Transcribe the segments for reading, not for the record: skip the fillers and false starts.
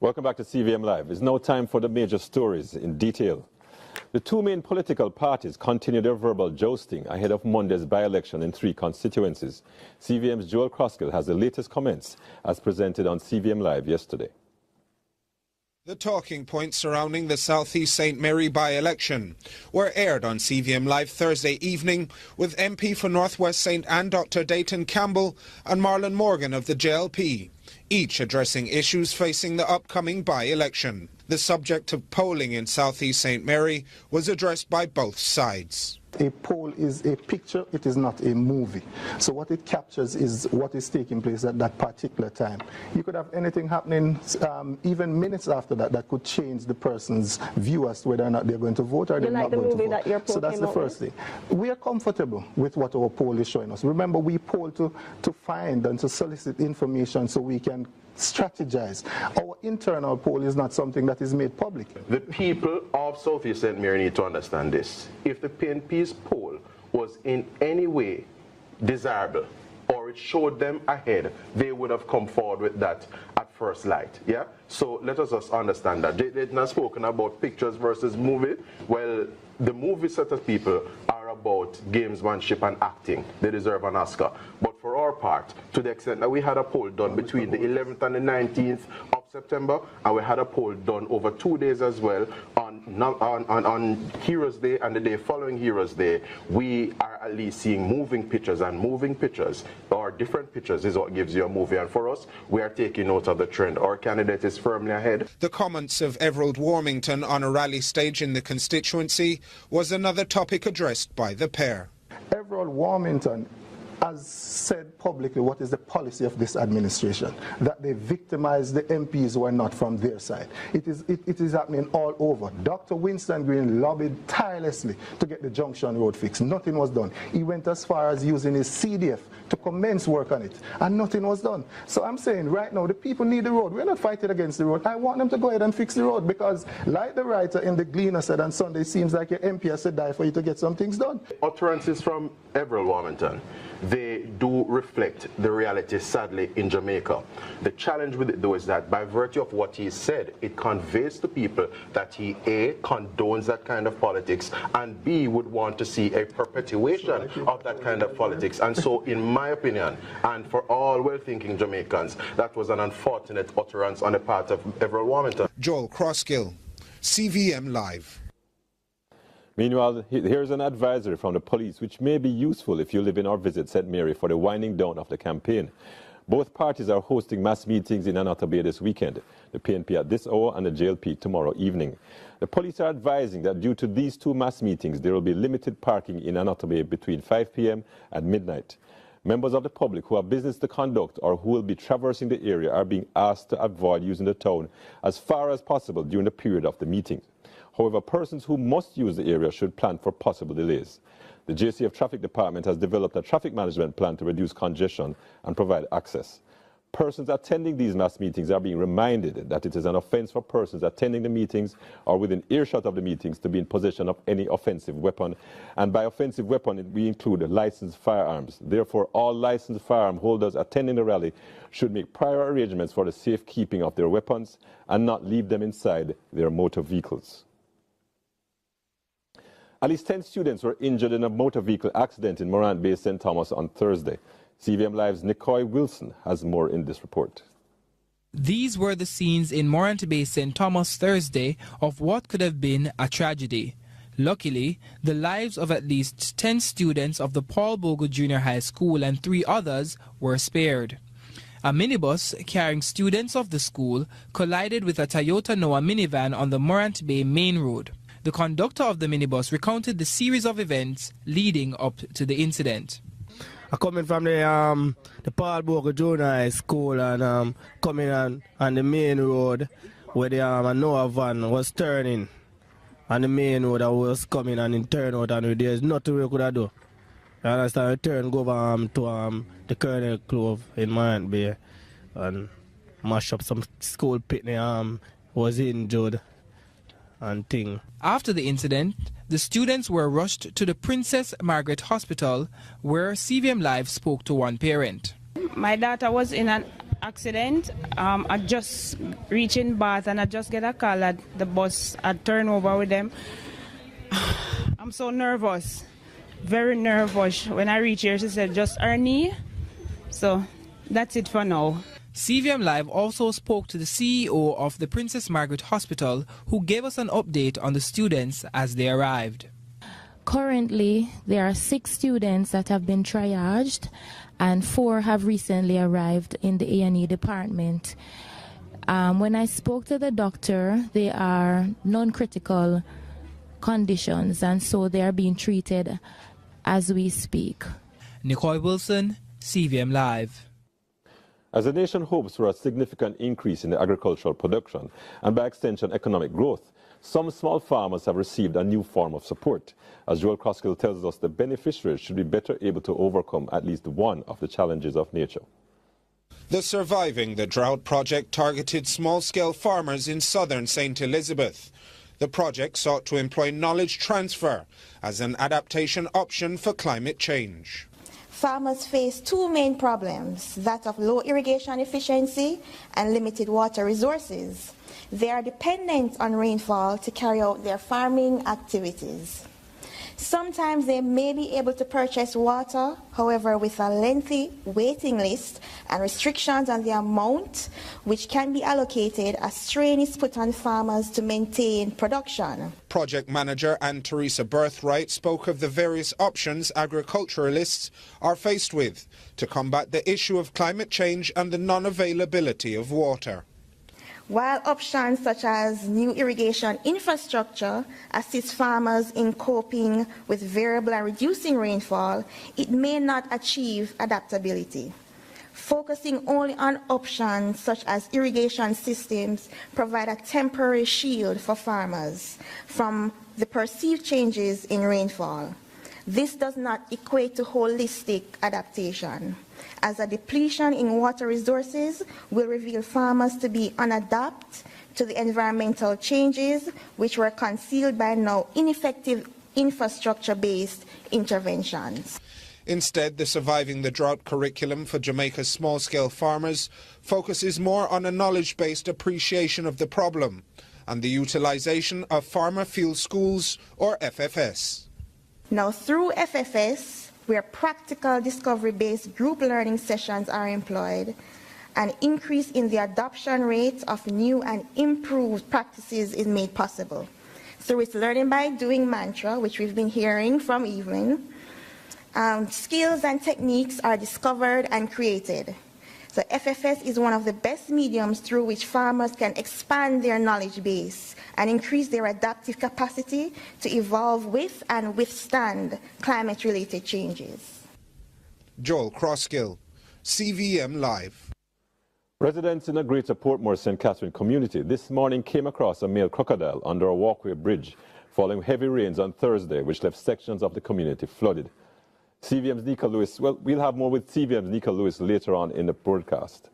Welcome back to CVM Live. It's now time for the major stories in detail. The two main political parties continue their verbal jousting ahead of Monday's by-election in 3 constituencies. CVM's Joel Croskill has the latest comments as presented on CVM Live yesterday. The talking points surrounding the South East St. Mary by-election were aired on CVM Live Thursday evening with MP for North West St. Anne Dr. Dayton Campbell and Marlon Morgan of the JLP, each addressing issues facing the upcoming by-election. The subject of polling in South East St. Mary was addressed by both sides. A poll is a picture, it is not a movie. So what it captures is what is taking place at that particular time. You could have anything happening even minutes after that that could change the person's view as to whether or not they're going to vote or they're not going to vote. So that's the first thing. We are comfortable with what our poll is showing us. Remember, we poll to find and to solicit information so we can strategize. Our internal poll is not something that is made public. The people of South East St. Mary need to understand this. If the PNP's poll was in any way desirable or it showed them ahead, they would have come forward with that at first light. Yeah? So let us just understand that. They've not spoken about pictures versus movie. Well, the movie set of people are about gamesmanship and acting. They deserve an Oscar. But for our part, to the extent that we had a poll done between the 11th and the 19th of September, and we had a poll done over 2 days as well on Heroes Day and the day following Heroes Day, we are at least seeing moving pictures, and moving pictures or different pictures is what gives you a movie. And for us, we are taking note of the trend. Our candidate is firmly ahead. The comments of Everald Warmington on a rally stage in the constituency was another topic addressed by the pair. Everald Warmington has said publicly what is the policy of this administration, that they victimize the MPs who are not from their side. It is happening all over. Dr. Winston Green lobbied tirelessly to get the Junction Road fixed. Nothing was done. He went as far as using his CDF to commence work on it, and nothing was done. So I'm saying right now, the people need the road. We're not fighting against the road. I want them to go ahead and fix the road, because like the writer in the Gleaner said on Sunday, it seems like your MP has to die for you to get some things done. Utterances from Everald Warmington, they do reflect the reality, sadly, in Jamaica. The challenge with it, though, is that by virtue of what he said, it conveys to people that he, A, condones that kind of politics, and B, would want to see a perpetuation of that kind of politics. And so, in my opinion, and for all well-thinking Jamaicans, that was an unfortunate utterance on the part of Everald Warmington. Joel Croskill, CVM Live. Meanwhile, here's an advisory from the police which may be useful if you live in or visit St. Mary for the winding down of the campaign. Both parties are hosting mass meetings in Anata Bay this weekend, the PNP at this hour and the JLP tomorrow evening. The police are advising that due to these 2 mass meetings, there will be limited parking in Anata Bay between 5 p.m. and midnight. Members of the public who have business to conduct or who will be traversing the area are being asked to avoid using the town as far as possible during the period of the meetings. However, persons who must use the area should plan for possible delays. The JCF Traffic Department has developed a traffic management plan to reduce congestion and provide access. Persons attending these mass meetings are being reminded that it is an offense for persons attending the meetings or within earshot of the meetings to be in possession of any offensive weapon. And by offensive weapon, we include licensed firearms. Therefore, all licensed firearm holders attending the rally should make prior arrangements for the safekeeping of their weapons and not leave them inside their motor vehicles. At least 10 students were injured in a motor vehicle accident in Morant Bay, St. Thomas on Thursday. CVM Live's Nicoy Wilson has more in this report. These were the scenes in Morant Bay, St. Thomas Thursday of what could have been a tragedy. Luckily, the lives of at least 10 students of the Paul Bogle Junior High School and 3 others were spared. A minibus carrying students of the school collided with a Toyota Noah minivan on the Morant Bay main road. The conductor of the minibus recounted the series of events leading up to the incident. I coming from the Paul Bogle Junior High School and coming on the main road where the Noah van was turning. On the main road I was coming and in turn out and there's nothing we could do. I understand, I turn go over to the Colonel Clove in Morant Bay and mash up some school picnic, was injured and thing. After the incident, the students were rushed to the Princess Margaret Hospital, where CVM Live spoke to one parent. My daughter was in an accident. I just reached in Bath and I just get a call that the bus had turned over with them. I'm so nervous, very nervous. When I reach here, she said, just her knee. So that's it for now. CVM Live also spoke to the CEO of the Princess Margaret Hospital, who gave us an update on the students as they arrived. Currently, there are 6 students that have been triaged and 4 have recently arrived in the A&E department. When I spoke to the doctor, they are non-critical conditions, and so they are being treated as we speak. Nicole Wilson, CVM Live. As the nation hopes for a significant increase in the agricultural production and by extension economic growth, some small farmers have received a new form of support. As Joel Croskill tells us, the beneficiaries should be better able to overcome at least one of the challenges of nature. The Surviving the Drought project targeted small-scale farmers in southern St. Elizabeth. The project sought to employ knowledge transfer as an adaptation option for climate change. Farmers face 2 main problems, that of low irrigation efficiency and limited water resources. They are dependent on rainfall to carry out their farming activities. Sometimes they may be able to purchase water, however, with a lengthy waiting list and restrictions on the amount which can be allocated, a strain is put on farmers to maintain production. Project manager Anne Teresa Birthright spoke of the various options agriculturalists are faced with to combat the issue of climate change and the non-availability of water. While options such as new irrigation infrastructure assist farmers in coping with variable and reducing rainfall, it may not achieve adaptability. Focusing only on options such as irrigation systems provide a temporary shield for farmers from the perceived changes in rainfall. This does not equate to holistic adaptation, as a depletion in water resources will reveal farmers to be unadapted to the environmental changes which were concealed by now ineffective infrastructure-based interventions. Instead, the Surviving the Drought curriculum for Jamaica's small-scale farmers focuses more on a knowledge-based appreciation of the problem and the utilization of farmer field schools, or FFS. Now, through FFS, where practical discovery-based group learning sessions are employed, an increase in the adoption rate of new and improved practices is made possible. Through its learning by doing mantra, which we've been hearing from Evelyn, skills and techniques are discovered and created. So FFS is one of the best mediums through which farmers can expand their knowledge base and increase their adaptive capacity to evolve with and withstand climate-related changes. Joel Croskill, CVM Live. Residents in a Greater Portmore St. Catherine community this morning came across a male crocodile under a walkway bridge following heavy rains on Thursday, which left sections of the community flooded. CVM's Nika Lewis, well, we'll have more with CVM's Nika Lewis later on in the broadcast.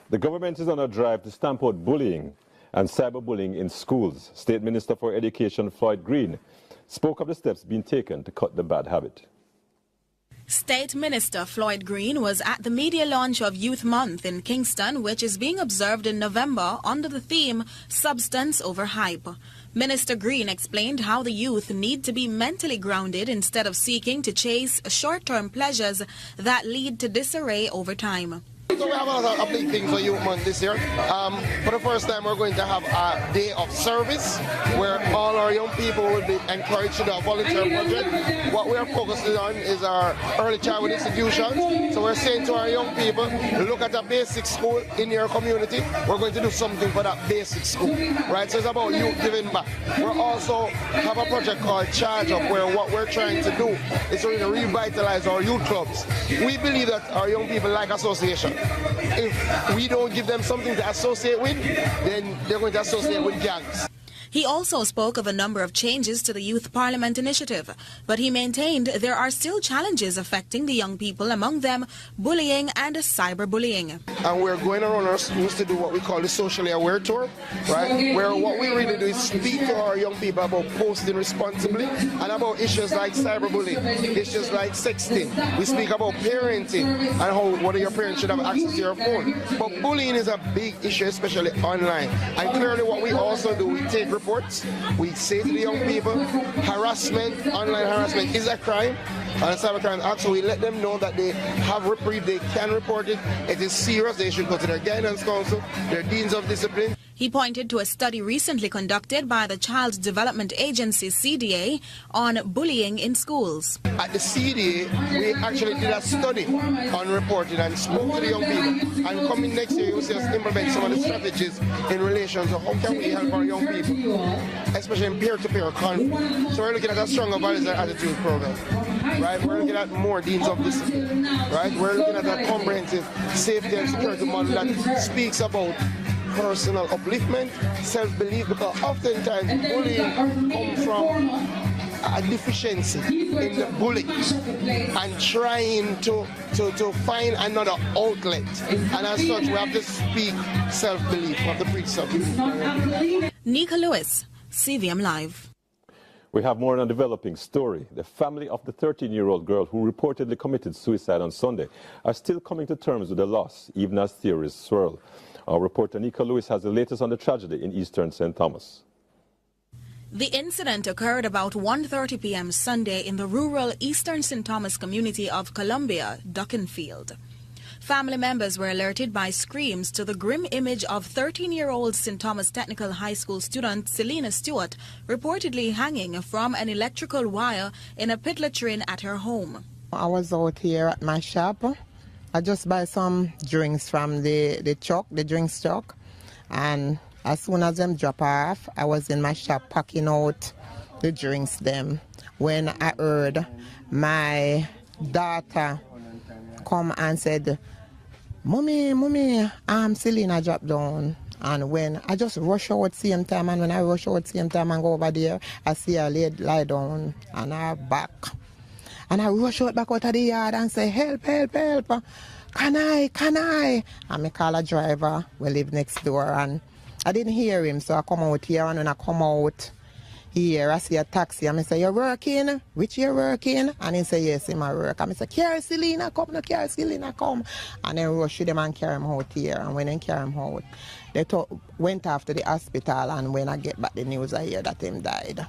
The government is on a drive to stamp out bullying and cyberbullying in schools. State Minister for Education Floyd Green spoke of the steps being taken to cut the bad habit. State Minister Floyd Green was at the media launch of Youth Month in Kingston, which is being observed in November under the theme Substance Over Hype. Minister Green explained how the youth need to be mentally grounded instead of seeking to chase short-term pleasures that lead to disarray over time. So we have a big thing for Youth Month this year. For the first time, we're going to have a day of service where all our young people will be encouraged to do a volunteer project. What we are focusing on is our early childhood institutions. So we're saying to our young people, look at a basic school in your community. We're going to do something for that basic school, right? So it's about youth giving back. We're also have a project called Charge Up, where what we're trying to do is to revitalize our youth clubs. We believe that our young people like association. If we don't give them something to associate with, then they're going to associate with gangs. He also spoke of a number of changes to the Youth Parliament initiative, but he maintained there are still challenges affecting the young people, among them bullying and cyberbullying. And we're going around our schools to do what we call the socially aware tour, right? Where what we really do is speak to our young people about posting responsibly and about issues like cyberbullying, issues like sexting. We speak about parenting and how whether your parents should have access to your phone. But bullying is a big issue, especially online. And clearly what we also do, we take reports, we say to the young people, harassment, online harassment is a crime, and a cybercrime act, so we let them know that they have reprieve, they can report it, it is serious, they should go to their guidance council, their deans of discipline. He pointed to a study recently conducted by the Child Development Agency, CDA, on bullying in schools. At the CDA, we actually did a study on reporting and spoke to the young people. And coming next year, you'll see us implement some of the strategies in relation to how can we help our young people, especially in peer-to-peer conflict. So we're looking at a stronger values and attitude program, right? We're looking at more deans of discipline, right? We're looking at a comprehensive safety and security model that speaks about personal upliftment, self-belief, because oftentimes bullying comes from a deficiency in the bully and trying to find another outlet. And as such, we have to speak self-belief, we have to preach self-belief. Nika Lewis, CVM Live. We have more on a developing story. The family of the 13-year-old girl who reportedly committed suicide on Sunday are still coming to terms with the loss, even as theories swirl. Our reporter Nika Lewis has the latest on the tragedy in eastern St. Thomas. The incident occurred about 1:30 p.m. Sunday in the rural eastern St. Thomas community of Columbia, Duckenfield. Family members were alerted by screams to the grim image of 13-year-old St. Thomas Technical High School student Selena Stewart reportedly hanging from an electrical wire in a pit latrine at her home. I was out here at my shop. I just buy some drinks from the drinks truck, and as soon as them drop off, I was in my shop packing out the drinks them when I heard my daughter come and said, Mommy, Selena dropped down. And when I just rush out same time, and when I rush out same time and go over there, I see her lie down on her back. And I rush out back out of the yard and say, help, help, help. Can I? And I call a driver, we live next door, and I didn't hear him, so I come out here, and when I come out here, I see a taxi, and I say, you're working? Which you're working? And he say, yes, in my work. And I say, carry Selena, come, no, carry Selena, come. And then rush them and carry him out here, and when they carry him out, they went after the hospital, and when I get back the news, I hear that him died.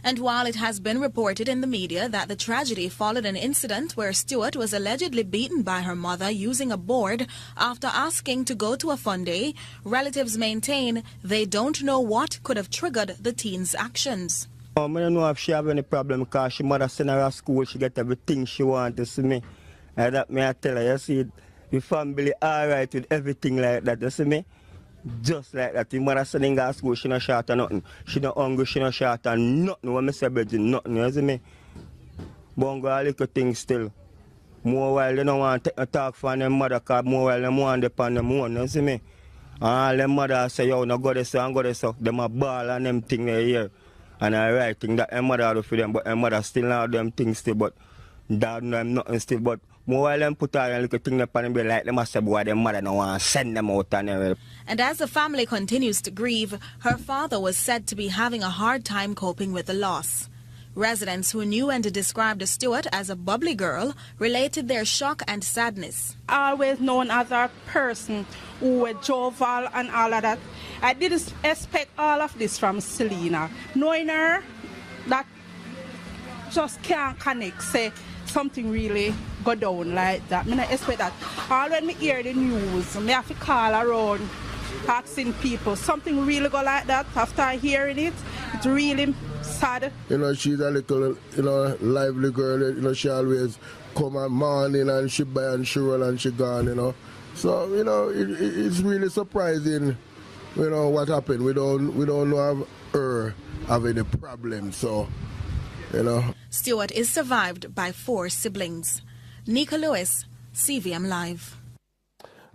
And while it has been reported in the media that the tragedy followed an incident where Stewart was allegedly beaten by her mother using a board after asking to go to a fun day, relatives maintain they don't know what could have triggered the teen's actions. I don't know if she have any problem because she mother send her to school, she get everything she wants to see me. And that me I tell her, you see, the family alright with everything like that, you see me? Just like that, the mother sending her to school, she not short or nothing. She not hungry, she not short or nothing. When I say bedroom, nothing, you see me? Bongo a little thing still. More while they don't want to take a talk from them mother, because more while they want to depend on them own, you see me? And all them mother say, yo, no go this and go this, them a ball and them thing they here. And I right thing that them mother do for them, but them mother still not them things still, but dad know them nothing still, but more while them put out a little thing up and be like them a say, boy, them mother don't want to send them out and everything. And as the family continues to grieve, her father was said to be having a hard time coping with the loss. Residents who knew and described Stewart as a bubbly girl related their shock and sadness. Always known as a person who was jovial and all of that. I didn't expect all of this from Selena. Knowing her, that just can't connect, say something really go down like that. I don't expect that. All when I hear the news, I have to call around asking people, something really go like that. After hearing it, it's really sad. You know, she's a little, lively girl. She always come at morning and she buy and she roll and she gone, So, it's really surprising, what happened. We don't know her have any problem, so, Stewart is survived by 4 siblings. Nika Lewis, CVM Live.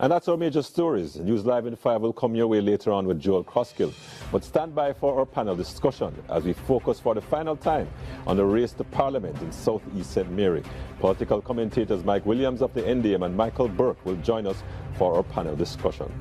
And that's our major stories. News Live in 5 will come your way later on with Joel Croskill. But stand by for our panel discussion as we focus for the final time on the race to Parliament in South East St. Mary. Political commentators Mike Williams of the NDM and Michael Burke will join us for our panel discussion.